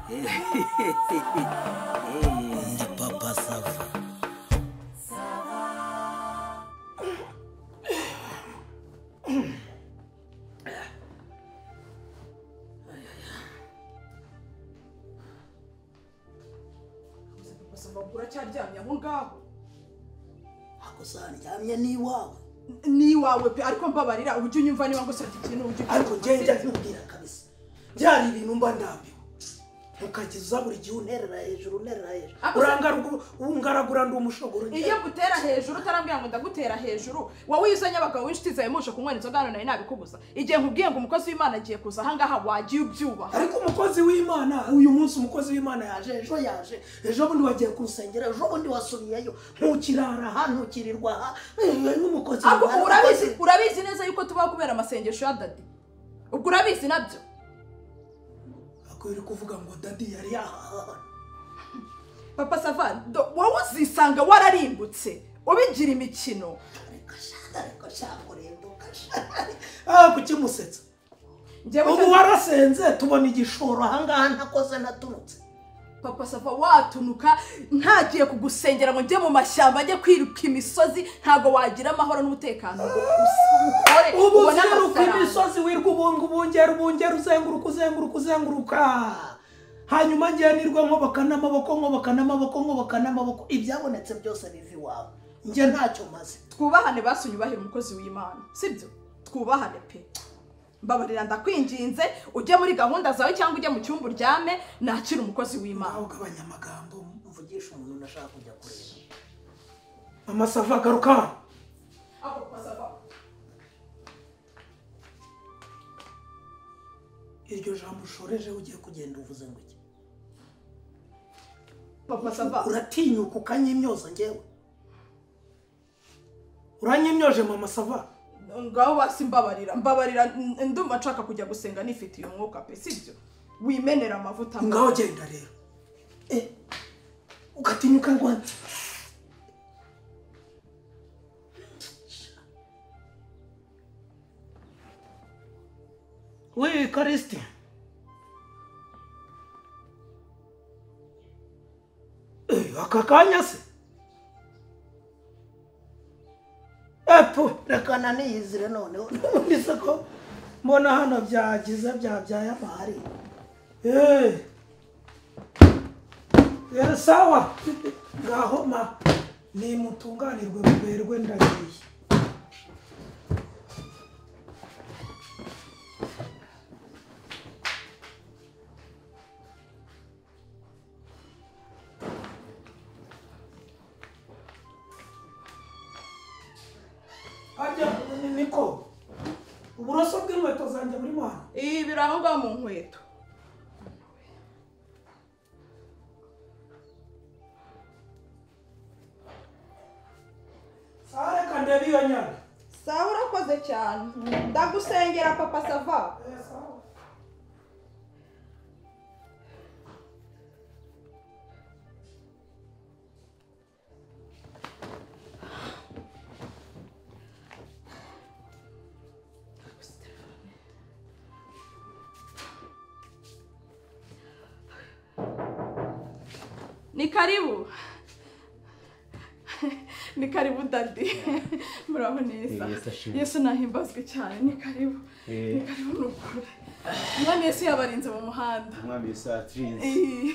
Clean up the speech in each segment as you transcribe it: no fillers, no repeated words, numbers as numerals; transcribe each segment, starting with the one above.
Ndi Papa Sava. Uracyajyamye aho ngaho Akosandyamye niwawe niwawe pe ariko mbabarira ujye unyumva niba ngusabye ikintu ujye ariko ngenda nkubwira kabisa byari ibintu mba ndambiwe ukagiza buri gihe unterera hejuru ungaragura ndi umushogoro iyo gutera hejuru utarambwira ngo ndagutera hejuru wowe yizanye abagabo w'inshuti zawe musho kunywa inzoga hano nari nabikubuza igihe nkubwiye ngo umukozi w'Imana agiye kuza aha ngaha wagiye ubyubaha ariko umukozi w'Imana uyu munsi umukozi w'Imana yaje ejo bundi wagiye kurusengera ejo bundi wasubiyeyo ntukirara aha ntukirirwa aha n'umukozi urabizi neza yuko tubaho kubera amasengesho ya dadi ubwo urabizi nabyo uri kuvuga ngo dadi yari yahaha Papa Sava wowe uzisanga wararimbutse ubigira imikino ariko shakurenduka kukimusetsa ubu warasenze tubona igishoro aha ngaha ntakoze natunutse Papa Sava watunuka ntagiye kugusengera ngo njye mu mashyamba ajye kwiruka imisozi ntago wagira amahoro n'umutekano ngo ukore ubona imisozi wirwa ubungera uzenguruka hanyuma ngenirwa nkobaka n'amaboko ibyabonetse byose bivi wawe nge ntacyo maze twubahane basunyubahira umukozi w'Imana sibyo twubahane pe mbabarira ndakwinginze ujye muri gahunda zawe cyangwa ujye mu cyumba uryame nakira umukozi w'Imana aho gabanya amagambo mvugisha umuntu nashaka kujya kureba Mama Sava garuka aho Papa Sava iryo jambo ushoreje ugiye kugenda uvuze ngo iki Papa Sava uratinyuka ukanyimyoza ngewe uranyimyoje Mama Sava ngaho basi mbabarira ndumva nshaka kujya gusenga nifitiye umwuka pe sibyo wimenera amavuta ngaho genda rero ukatinyuka ngo we Kristi aka kanya se reka naniyizire noneho nise ko mbona hano byagize byabyaye amahari sawa ngaho nimutunganirwe muberwe ndagiye niko uburoso bw'inkweto zanjye muri mwana biraho ngaho mu nkweto sawa reka ndebe iyo nyana sawa urakoze cyane ndagusengera Papa Sava ni karibu dadi muraho neza Yesu nahimbazwe cyane ni karibu nukuri Mwami Yesu yabarinze mu muhanda Mwami Yesu atrinze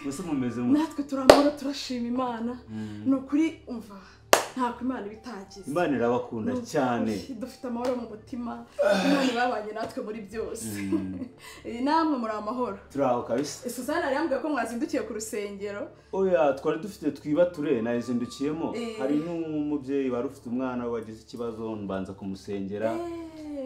gusa mumeze natwe turamora turashima Imana nukuri umva nta Imana bitagize Imana irabakunda cyane dufite amahoro mu mutima Imana babanye natwe muri byose namwe muri amahoro turaho kabisa Suzana yambwiye ko mwazindukiye ku rusengero oya twari dufite twibature nazindukiyemo hari n'umubyeyi wari ufite umwana wagize ikibazo mbanza kumusengera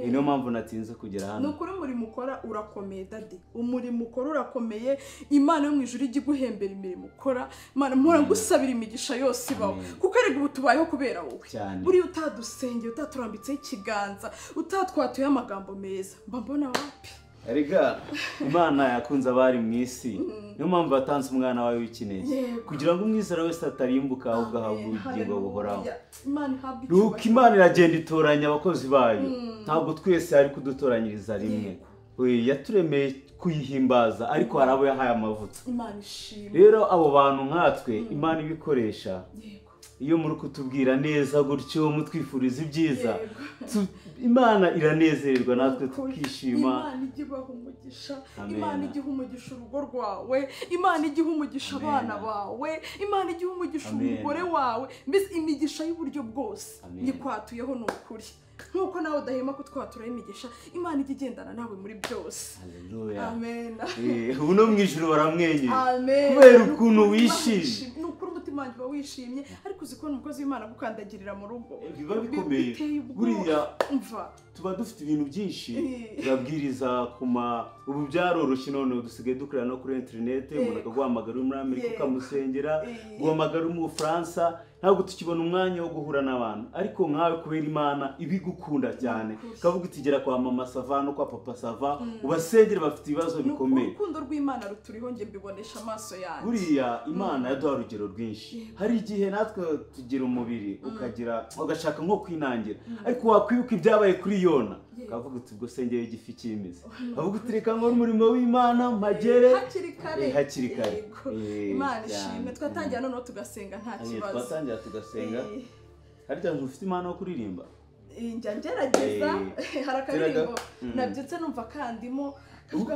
niyo mpamvu natinze kugera hano nukuri umurimo ukora urakomeye dadi umurimo ukora urakomeye Imana yo mu ijuru ijye guhembera imirimo ukora Imana mpora ngusabira imigisha yose ibaho kuko ariko ubu tubayeho kubera wowe buri utadusengeye utaturambitseho ikiganza utatwatuye amagambo meza mba mbona wapi Erega Imana yakunze abari mu isi niyo mpamvu batanze umwana wawe w'ikinege kugira ngo umwizera wese atarimbuka ahubwo ahabwe ubugingo buhoraho nuko Imana iragenda itoranya abakozi bayo ntabwo twese ari kudutoranyiriza rimwe yaturemeye kuyihimbaza ariko hari abo yahaye amavuta. Imana ishimwe. Rero abo bantu nkatwe Imana ibikoresha iyo muri kutubwira neza gutyo mutwifuriza ibyiza Imana iranezerwa natwe tukishima. Imana igiha umugisha, Imana igiha umugisha urugo rwawe, Imana igiha umugisha abana bawe, Imana igiha umugisha umugore wawe, mbese imigisha y'uburyo bwose yikwatuyeho n'ukuri. Nkuko nawe udahema kutwaturaho imigisha, Imana ijya igendana nawe muri byose. Haleluya. Amen. Ubu no mu ijuru baramwenyura. Amen. Kubera ukuntu wishimye. Nukuri umutima wanjye uba wishimye, ariko uzikora umukozi w'Imana gukandagirira mu rugo. Biba bikomeye. Buriya tuba dufite ibintu byinshi turabwiriza ubu byaroroshye none dusigaye dukorera no kuri internet, umuntu akaguhamagara muri Amerika ukamusengera, guhamagara mu Bufaransa, ntabwo tukibona umwanya wo guhura n'abantu. Ariko nkawe kubera Imana ibigukunda cyane kavuga utigera kwa mama Sava no kwa papa Sava ubasengera bafite ibibazo bikomeye. Urukundo rw'Imana ruturiho nge mbibonesha amaso yanjye. Buriya Imana yaduha urugero rwinshi. Hari igihe natwe tugira umubiri ugashaka nko kwinangira, ariko wakwibuka ibyabaye kuri Yona kavuga uti ubwo sengeye igifi cyimize, kavuga uti reka ngo umurimo w'Imana magere hakiri kare. Imana ishimwe. Twatangira noneho tugasenga nta kibazo. Twatangira tugasenga. Harya ufite Imana yo kuririmba? Njya ngerageza. Hari akaririmbo nabyutse numva kandimo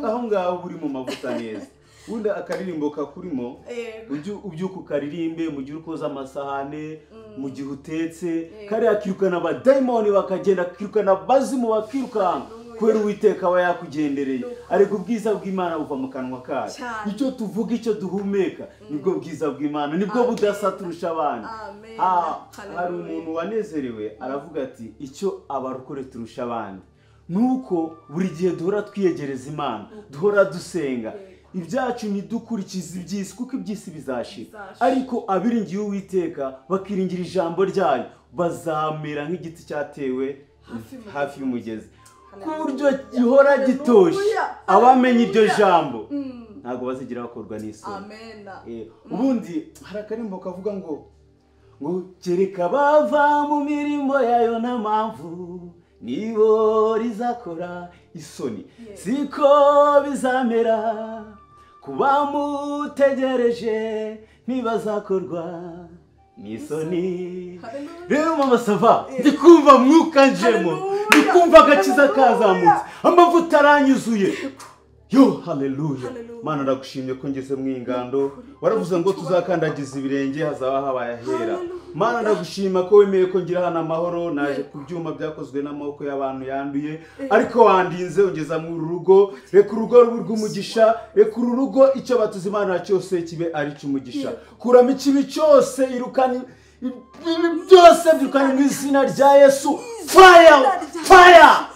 aho ngaho uri mu mavuta neza. Ubundi akaririmbo kakurimo ubyuka ukaririmbe mu gihe ukoza amasahane, mu gihe utetse, kariya kirukana abadayimoni bakagenda, kirukana abazimu bakirukanka kubera Uwiteka aba yakugendereye. Ariko ubwiza bw'Imana buva mu kanwa kayo. Icyo tuvuga, icyo duhumeka nibwo bwiza bw'Imana, nibwo budasa turusha abandi. Hari umuntu wanezerewe aravuga ati icyo abarokore turusha abandi nuko buri gihe duhora twiyegereza Imana, duhora dusenga. Ibyacu ntidukurikize iby'isi kuko iby'isi bizashira, ariko abiringiye Uwiteka bakiringira ijambo ryayo bazamera nk'igiti cyatewe hafi y'umugezi, ku buryo gihora gitoshye. Abamenye iryo jambo ntabwo bazigira bakorwa n'isoni. Ubundi hari akarimbo kavuga ngo kereka bava mu mirimo yayo nta mpamvu nibo rizakora isoni, siko bizamera kuba mutegereje ntibazakorwa n'isoni. Rero mama Sava ndikumva mwuka njemo, ndikumva agakiza kazamutse, amavuta aranyuzuye. Yo, haleluya. Mana ndagushimye ko ngeze mu ingando, waravuze ngo tuzakandagiza ibirenge hazaba habaye ahera. Mana ndagushima ko wemeye ko ngira hano amahoro, naje ku byuma byakozwe n'amaboko y'abantu yanduye, ariko wandinze ungeza mu rugo. Reka urugo rw'umugisha, reka urugo icyo batuzimana cyose kibe ari cy'umugisha. Kuramo ikibi cyose, irukana byose byirukana mu izina rya Yesu. Fire! Fire!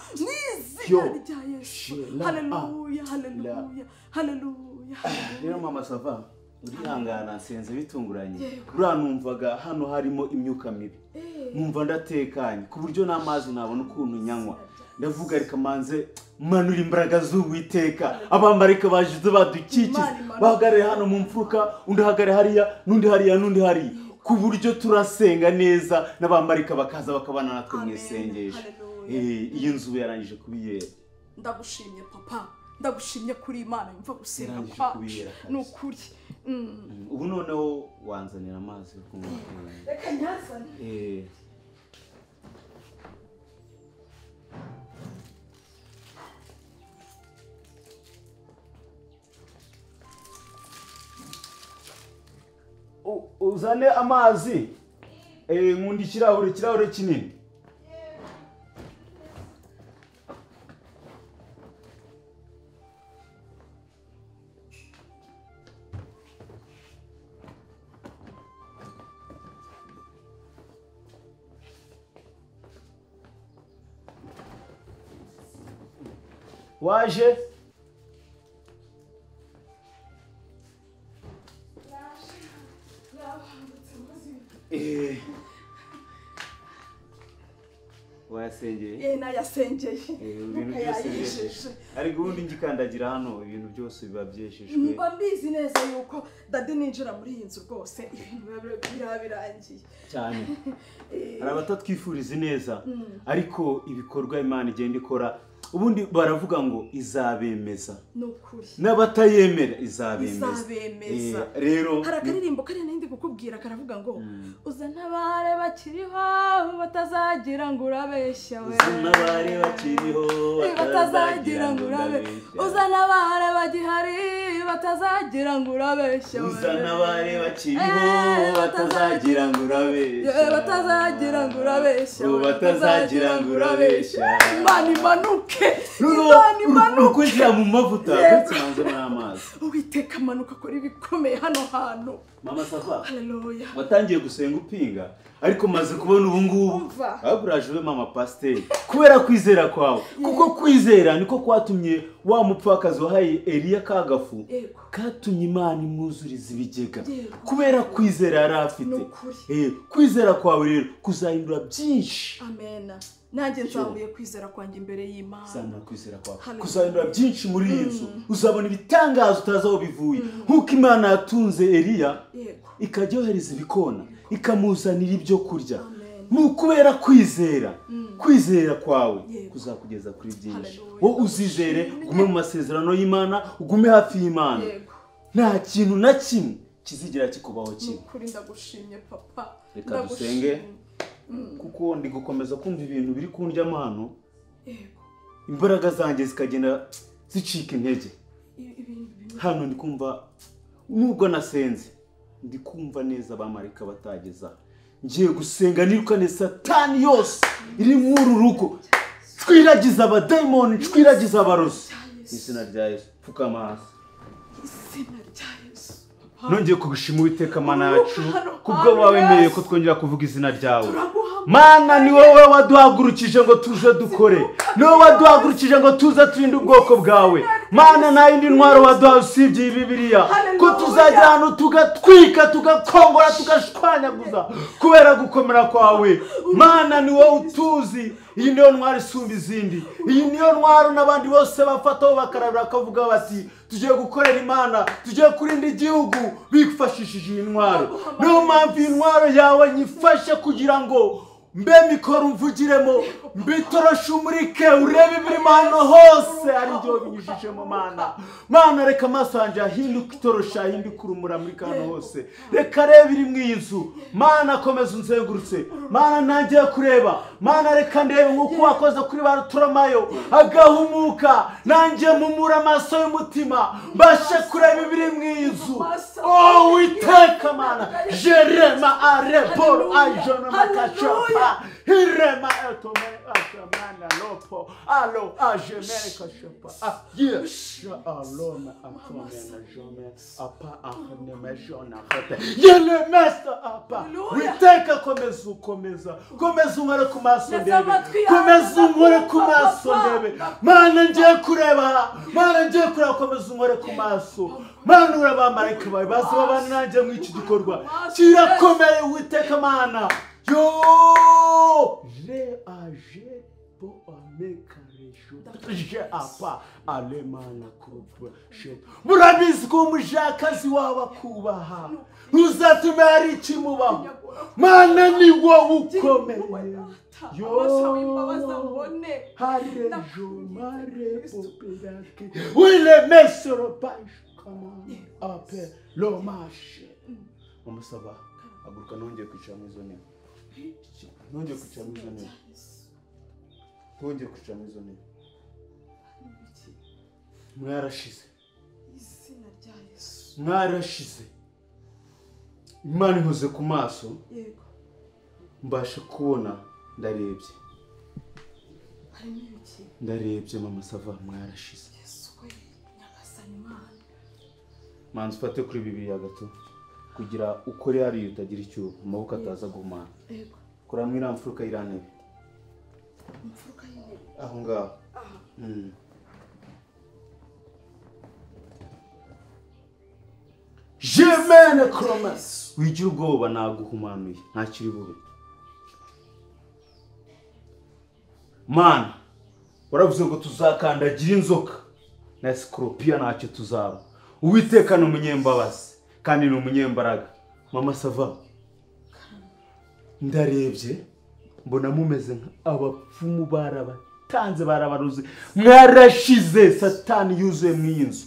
Haleluya, haleluya, haleluya. Rero mama Sava urihangana nsenze bitunguranye. Buriya numvaga hano harimo imyuka mibi, numva ndatekanye ku buryo n'amazi nabona ukuntu nyanywa. Ndavuga reka manze manura imbaraga z'Uwiteka, abamarika bajize badukikize bahagarare hano mu mfuruka, undi hagare hariya, n'undi hariya, n'undi hariya, ku buryo turasenga neza n'abamarika bakaza bakabana natwe mu isengesho. Iyi nzu yarangije kubiyera. Ndagushimye papa, ndagushimye kuri Imana yumva gusenga kwacu n'ukuri. Ubu noneho wanzanira amazi yo kunywa. Reka nyazane. Uzane amazi. Nkunda ikirahure kinini. Waje? Wayasengeye? Nayasengeye. Ibintu byose byesheje. Ariko ubundi ngikandagira hano ibintu byose biba byeshejwe. Mba mbizi neza yuko dadi ninjira muri iyi nzu rwose ibintu birangiye cyane. Hari abatatwifuriza neza, ariko ibikorwa Imana igenda ikora ubundi baravuga ngo izabemeza nukuri n'abatayemera izabemeza rero hari akaririmbo kari nindi kukubwira karavuga ngo uza ntabare bakiriho batazagira ngo urabeshya we uza ntabare bakiriho batazagira ngo urabeshya uza ntabare bagihari batazagira ngo urabeshya we uza ntabare bakiriho batazagira ngo urabeshya batazagira ngo urabeshya batazagira ngo urabeshya Imana imanuke ukwinjira mu mavuta ndetse manze n'amazi Uwiteka amanuka akora ibikomeye hano hantu mama Safa haleluya watangiye gusenga upinga ariko maze kubona ubu ngubu aguraje we mama pasteur kubera kwizera kwawe kuko kwizera niko kwatumye wa mupfakazi wahaye Eliya kagafu katumye Imana imwuzuriza ibigega kubera kwizera yari afite kwizera kwawe rero kuzahindura byinshi amen nanjye nzamuye kwizera kwanjye imbere y'Imana sana kwizera kwawe kuzahindura byinshi muri iyi nzu uzabona ibitangazo utazaho bivuye nkuko Imana yatunze Eliya ikajyohereza ibikona ikamuzanira ibyo kurya nukubera kwizera kwawe kuzakugeza kuri byinshi wowe uzizere ugume mu masezerano y'Imana ugume hafi y'Imana nta kintu na kimwe kizigira kikubaho kimwe kuri ndagushimye papa reka dusenge kuko ndi gukomeza kumva ibintu biri kundyamo hano imbaraga zanjye zikagenda zicika intege hano ndi kumva nubwo nasenze ndi kumva neza abamarika batageza ngiye gusenga nirukane satani yose iri muri rugo twiragiza abadayimoni twiragiza abarozi izina rya Yesu pfukama hasi izina rya Yesu nongeye kugushima Uwiteka Mana yacu kubwo wabemeye ko twongera kuvuga izina ryawe Mana ni wowe waduhagurukije ngo tuze dukore ni wowe waduhagurukije ngo tuze turinde ubwoko bwawe Mana nta yindi ntwaro waduhaye usibye Bibiliya ko tuzajya hano tugatwika tugakongora tugashwanyaguza kubera gukomera kwawe Mana ni wowe utuzi iyi niyo ntwaro isumba izindi iyi niyo ntwaro n'abandi bose bafataho bakarabira bakavuga bati tugiye gukorera Imana tugiye kurinda igihugu bifashishije iyi ntwaro niyo mpamvu iyi ntwaro yawe nyifashe kugira ngo mbe mikoro mvugiremo mbitoroshe umurike urebe ibirimo hano hose ari byo binyujijemo Mana reka amaso yanjye ahinduka itorosha ahinduka urumura muri kano hose reka reba iri mu iyi nzu Mana komeza unzengurutse Mana ntangiye kureba Mana reka ndebe nk'uko wakoze kuri ba Rutoramayo agahumuka nanjye mumura amaso y'umutima mbashe kureba ibiri mu iyi nzu Uwiteka Mana jerema areporo ajona makachapa Hirema etome atamana lopo alo ajemene kashapa yes alona atomena jome apa ahne mejona fete yele mesta apa witeka komeza umare ku maso ndebe komeza umare ku maso ndebe Mana ngiye kureba komeza umare ku maso Mana urabamarayika bawe bazabana nanjye mu iki gikorwa kirakomeye Uwiteka Mana yo le age po amekaresho je apa alemana kurupa shet murabizi ko umujakazi wawe akubaha uzatume hari ikimubaho Mana ni wowe ukomeye yo harejo mare popirake wile mesoro pash kama ape lo mashe umusaba aguruka nongeye kwicara mu zone nongeye kwicara mu zone mwarashize Imana inkoze ku maso mbasha kubona ndarebye mama Sava mwarashize manzi ufate kuri Bibiliya gato kugira ukore hari utagira icyo amaboko ataza guhumana kuramwe ira mfuruka irantebe aho ngaho Jemene Kromas wigira ubwoba naguhumanuye nta kiri bube Mana waravuze ngo tuzakandagira inzoka na scorpion ntacyo tuzaba Uwiteka ni umunyembabazi kandi ni umunyembaraga mama Sava ndarebye mbona mumeze nk'abapfumu barabatanze barabaruze mwarashize satani yuzuye mu inzu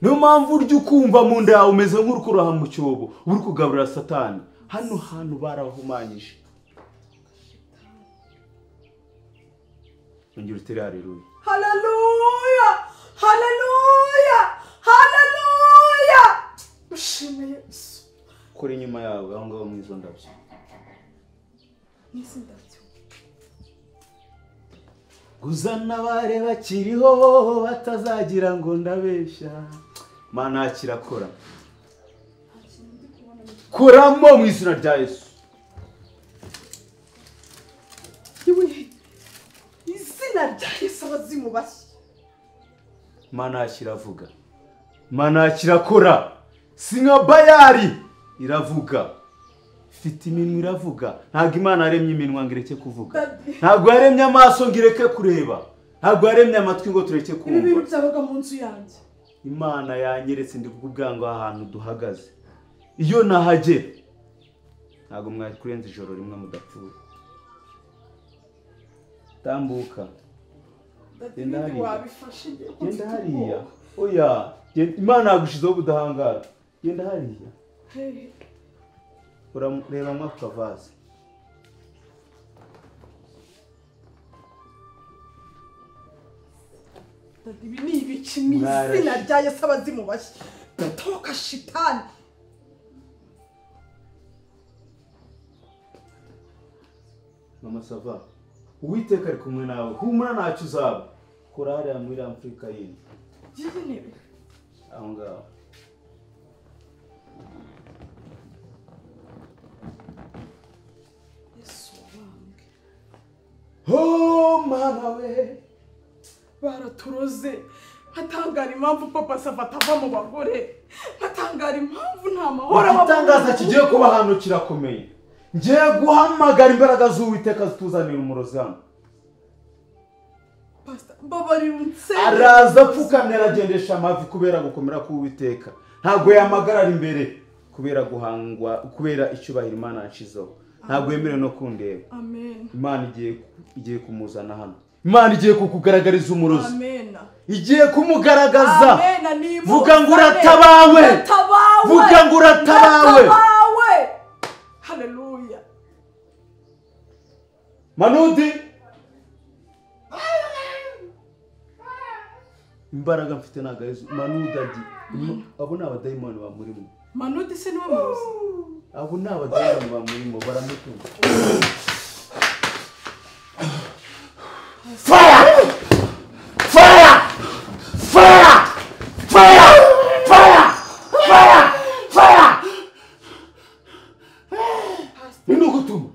niyo mpamvu urya ukumva mu nda yawe umeze nk'urukuraha mu cyobo uri kugaburira satani hano hantu barabahumanyije ongera utere haleluya haleluya haleluya haleluya ushime Yesu kora inyuma yawe aho ngaho mu izo ndabyo n'isi ndabyo guzana abare bakiriho batazagira ngo ndabeshya mana kirakora kuramo mu izina rya Yesu izina rya Yesu abazimu bashya mana kiravuga mana kirakora si nka Bayali iravuga ifite iminwa iravuga ntabwo Imana yaremye iminwa ngo ireke kuvuga ntabwo yaremye amaso ngo ireke kureba ntabwo yaremye amatwi ngo tureke kumva ibi bintu byabaga mu nzu yanjye Imana yanyeretse ndi kukubwira ngo ahantu duhagaze iyo nahagera ntabwo mwari kurenza ijoro rimwe mudapfuye tambuka genda hariya oya Imana yagushizeho ubudahangara genda hariya urareba mwa kavaze ibi ni ibiki mu izina rya Yesu abazimu bashya toka shitani mama sava Uwiteka ari kumwe nawe humura ntacyo uzaba kora hariya muri Afurika yindi aho ngaho oh mana we baraturoze nkatangara impamvu papa Sava atava mu bagore nkatangara impamvu nta mahoro igitangaza kigiye kuba hano kirakomeye ngiye guhamagara imbaraga z'Uwiteka zituzanira umurozi hano araza apfukamye aragendesha amavi kubera gukomera k'Uwiteka ntabwo yamagarara imbere kubera guhangwa kubera icyubahiro Imana yanshizeho ntabwo yemerewe no kundeba Imana igiye kumuzana hano Imana igiye kukugaragariza umurozi igiye kumugaragaza vuga ngo uratabawe vuga ngo uratabawe haleluya Manudi imbaraga mfite naga Yesu Manudi abo ni abadayimoni bamurimo Manudi se niwe murozi abo ni abadayimoni bamurimo baramutunga Fire! Fire! Fire! Fire! Fire! Fire! Fire! Ninugutuma.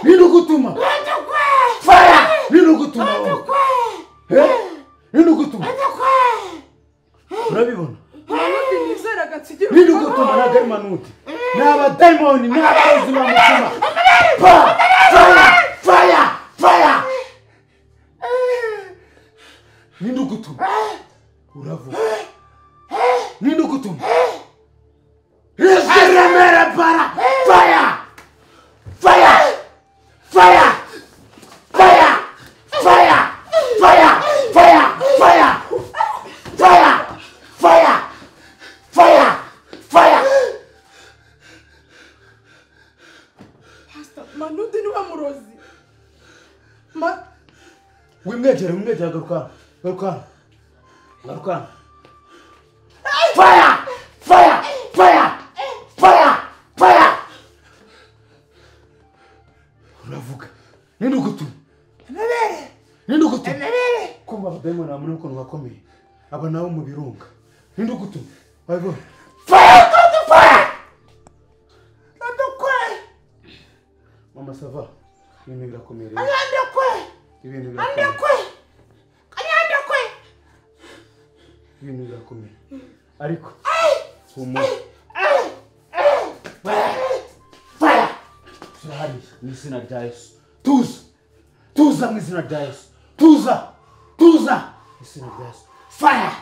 Ninugutuma. Fire! Ninugutuma. Ninugutuma. Urabibona? Manudi nizera gatsigira. Ninugutuma nagari Manudi. Naba diamond n'abazi bamutima. Fire! Fire! Fire! Ninugutuma. Uravuga. Ninugutuma. Reseremere para. Fire! Fire! Fire! Fire! Fire! Fire! Fire! Fire! Fire! Fire! Fire! Fire! Pastor Manudi niwe murozi. Wimwegere garuka. Fire! Fire! Fire! Fire! Fire! Uravuga. Ninugutuma. Ninugutuma. Kumva abadayimoni bamuri ukuntu bakomeye. Aba nabo mu birunga. Ninugutuma. Bago. Fire! Fire! Mama Sava. Ibintu birakomeye. Ibintu birakomeye. Ariko humura. Fire! Turahari mu izina rya Yesu. Tuza mu izina rya Yesu. Tuza mu izina rya Yesu. Fire!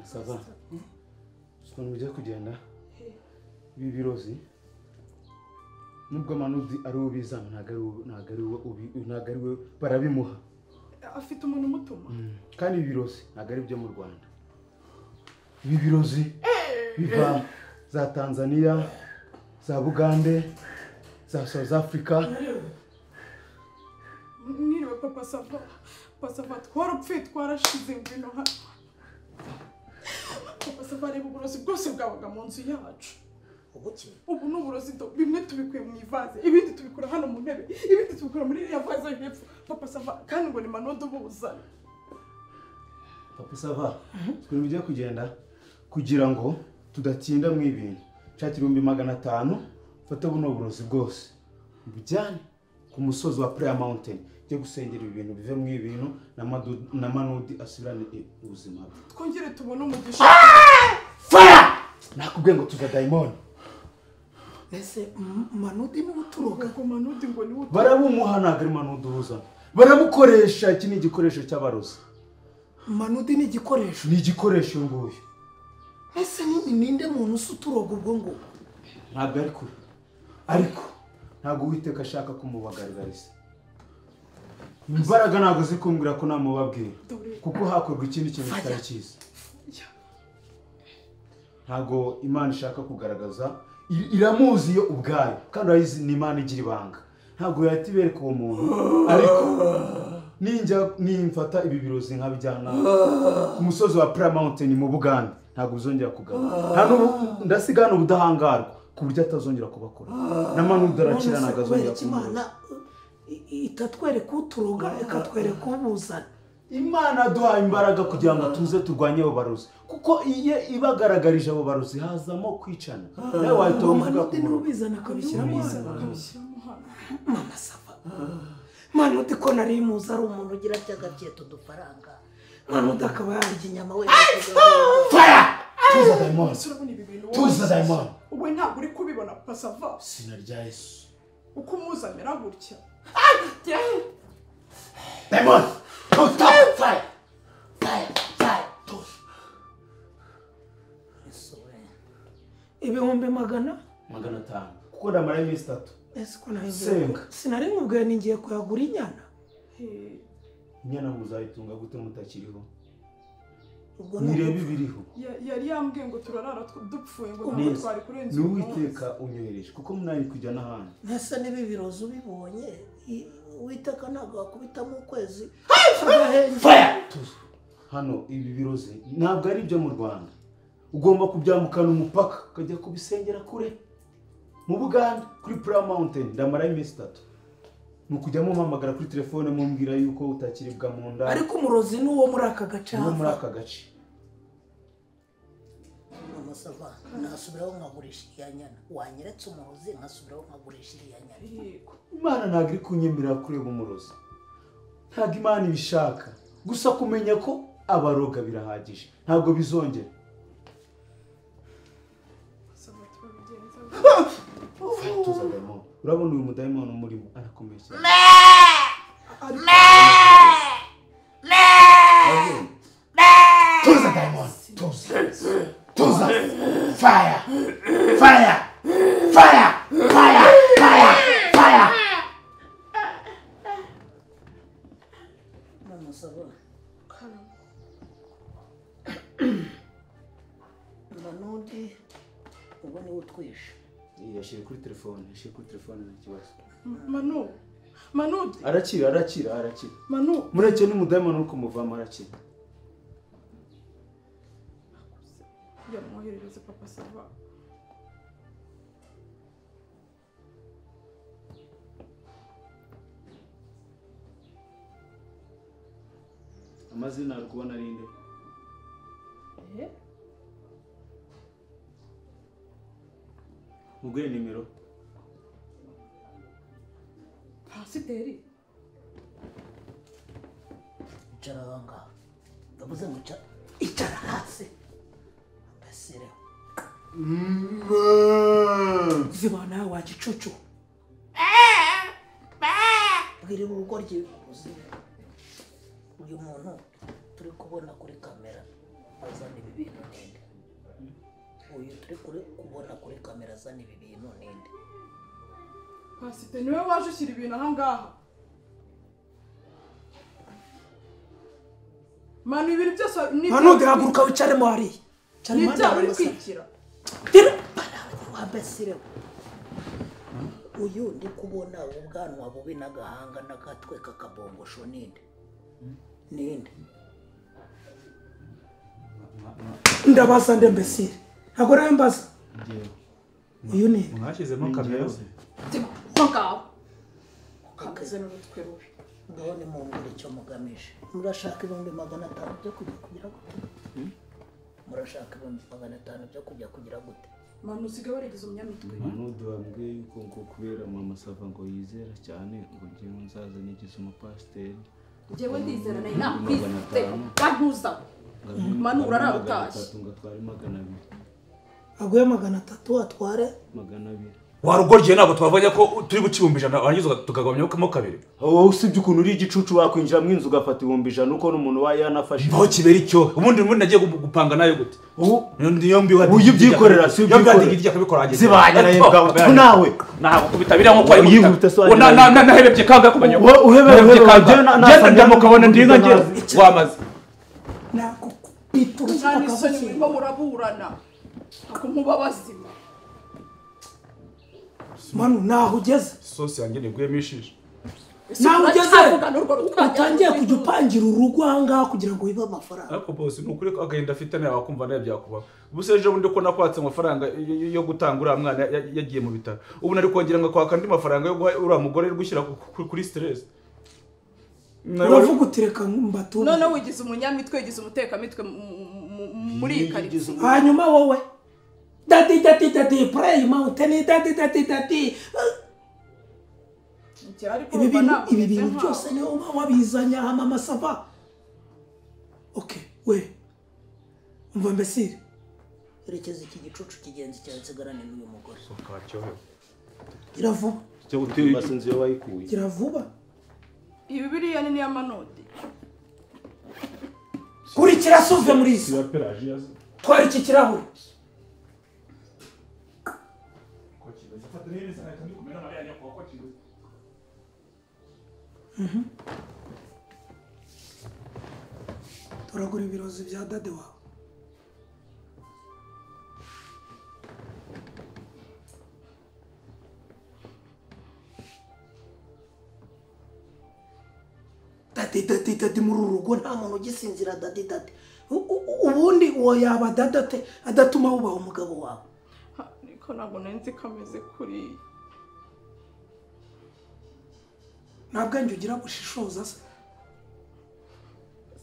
Sava. Siko mujye kugenda. Ibi birozi nubwo Manudi ari ubizana ntago ari we barabimuha afite umuntu umutuma kandi ibirozi ntago ari byo mu Rwanda ibi birozi biva za Tanzania za Bugande za South Africa mwiriwe papa sava twarapfuye twarashize ngwino hano papa sava reba uburozi bwose bwabaga mu nzu yacu ubu ni uburozi bimwe tubikuye mu ivaze ibindi tubikura hano mu ntebe ibindi tubikura muri iriya vaze yo hepfo papa sava kandi ngo ni Manudi ubuzana papa sava twari bigiye kugenda kugira ngo tudatinda mu ibintu nshakira 500 fata buno burozi bwose bijyane ku musozi wa Prayer Mountain cyo gusengera ibintu bive mu ibintu na Manudi asubirane ubuzima bwe twongere tubone umugisha fire nakubwiye ngo tuva diamond ese Manudi ni uturoga ko Manudi ngo ni uturoga barabumuhanaga ari Manudi uzana baramukoresha iki ni igikoresho cy'abarozi Manudi ni igikoresho nguyu ese ninde muntu usuturoga ubwo ngo ntabwo ariko ntabwo Uwiteka ashaka kumubagaragariza imbaraga ntabwo zikumbwira ko namubabwira kuko hakorwa ikindi kintu kitari cyiza ntabwo Imana ishaka kugaragaza iramuzi yo ubwayo kandi urayizi ni Imana igira ibanga ntabwo yatibereka uwo muntu ariko nimfata ibi birozi nkabijyana ku musozi wa Prayer Mountain mu Bugande ntabwo uzongera kugaruka ndasigana ubudahangarwa ku buryo atazongera kubakora na Manudi arakira ntabwo azongera Imana itatwereka uturoga ikatwereka ubuzana Imana duhaye imbaraga kugira ngo tuze turwanye abo barozi kuko iye ibagaragarije abo barozi hazamo kwicana nawe wahita uvuga ko ubizana akabishyiramo mama sava Manudi ko nari muzi ari umuntu ugira cy'agaciro udufaranga Manudi akaba yarya inyama we fire tuza diamond ubu ntabwo uri kubibona papa sava sinarya Yesu uko umuzamera gutya diamond fire ibihumbi 500 kuko ndamara iminsi 3 ese ko sinari nkubwiye ningiye kuyagura inyana muzayitunga gute mutakiriho nirebe ibiriho yari yambwiye ngo turarara dupfuye ngo ntabwo twari kurenza Uwiteka unyohereje kuko munari kujya n'ahandi ntese nibi birozi ubibonye Uwiteka ntabwo wakubitamo ukwezi hano ibi birozi ntabwo ari ibyo mu Rwanda ugomba kubyambukana umupaka ukajya kubisengera kure mu Bugande kuri Prayer Mountain ndamara iminsi 3 nukujya mumpamagara kuri telefone mumbwira yuko utakiribwa mu nda ariko umurozi nuwo muri aka gace amasava nasubiraho nkagurisha iyanyana wanyeretse umurozi nkasubiraho nkagurisha iyanyana Imana ntabwo iri kunyemerera kureba umurozi ntabwo Imana ibishaka gusa kumenya ko abaroga birahagije ntabwo bizongera tuza diamond urabona uyu mudayimoni umurimo arakomeye cyane tuza diamond tuza fire mama sava Manudi ubwo ni utwisha yashire kuri telefone n'ikibazo Manudi arakira Manu mureke n'umudayimoni uko muvama arakira yamwoherereza papa sava amazina ari kubona rinde mugwe nimero pasiteri icara hanga ndavuze ngo icara hasi mbasire zibana wagicucu bwira urugo ry'ubuzi uyu muntu turi kubona kuri kamera azana ibi bintu ninde uyu turi kubona kuri kamera azana ibi bintu ninde pasite niwe waje ushyira ibintu aha ngaha manu ibintu byose manu duhaguruka wicaremo hariya ni ibyaha uri kwikira wabesire uyu ndi kubona ubwanwa bubi n'agahanga n'agatwe k'akabongosho ninde ndabaza ndembesire ntabwo nawe mbaza uyu ni mwashyizemo kamera ngaho ukagaze n'urutwe rubi ngaho ni mumbwira icyo mugamije murashaka 500 byo kujya kugira gute murashaka 500 byo kujya kugira gute manu usigaye waregeze umunyamitwe manu duhambwiye yuko ngo kubera mama Sava ngo yizera cyane ngo ngiye nzaza nigize umupasiteri njyewe ndizera nayo nakwizite bantuza manu urarara utashye ngatwara 200 aguye 300 atware 200 warugorgiye ntabwo twavanye ko turi gucibumbija abangizo tukagabanya ko kabiri wowe usibye ukuntu uri igicucu wakwinjira mu inzu ugafata 1,000 uko n'umuntu yanafashe aho kibera icyo ubundi nagiye gupanga nayo gute niyo mbi uyu ubyikorera si ubyikorera zibanye naye bwawe nawe ntabwo kubitabira nko kwari yihute so nahebye kanga kumenya uhebye kanga ndamukabona ndinga ngiye wamaze nako bituru cyakasonye murimo muraburana ako nkuba bazima manu naho ugeze sosi yanjye nigwemishije naho ugeze utangiye kujya upangira urugo ahangaha kugira ngo wibe amafaranga ariko bosi nukuri agenda afite nawe wakumva nayo byakubaho ubuse ejo bundi ko nakwatse amafaranga yo gutanga uriya mwana yagiye mu bitaro ubu nari kongera ngo kwaka andi mafaranga yo guha uriya mugore gushyira kuri stress uravuga utireka mbatu none wigize umunyamitwe wigize umutekamitwe muri iyi karitsiye hanyuma wowe dati pray mountain dati ibi bintu byose niyo wabizanye aha mama Sava okay we umva mbesire erekeza iki gicucu kigenzi cyawe nsigarane n'uyu mugore iravuba cyo gutira basinzi yo wayikuye iravuba ibi biriya ni amanodi kuri kirasuve muri isi twari iki kirahuri turagura ibirozi bya dade wawe dadi muri urugo nta muntu ugisinzira dadi ubundi uwo yaba dadate adatuma wubaha umugabo wawe ariko ntabwo nzi kameze kuri ntabwo njye ugira gushishoza se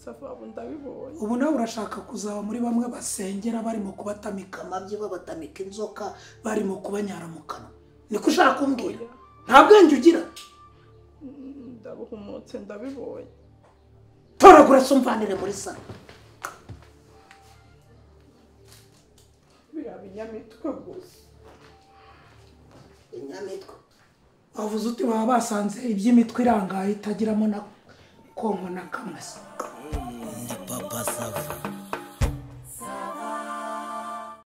Sava ndabibonye ubu nawe urashaka kuzaba muri bamwe basengera barimo kubatamika amabyi babatamika inzoka barimo kubanyara mu kanwa niko ushaka kumbwira ntabwo njye ugira ndabuhumutse ndabibonye toragura sumvanire muri salo biriya binyamitwe gusa inyamitwe wavuze uti baba basanze iby'imitwe irangaye itagiramo na konko na kamwe se Papa Sava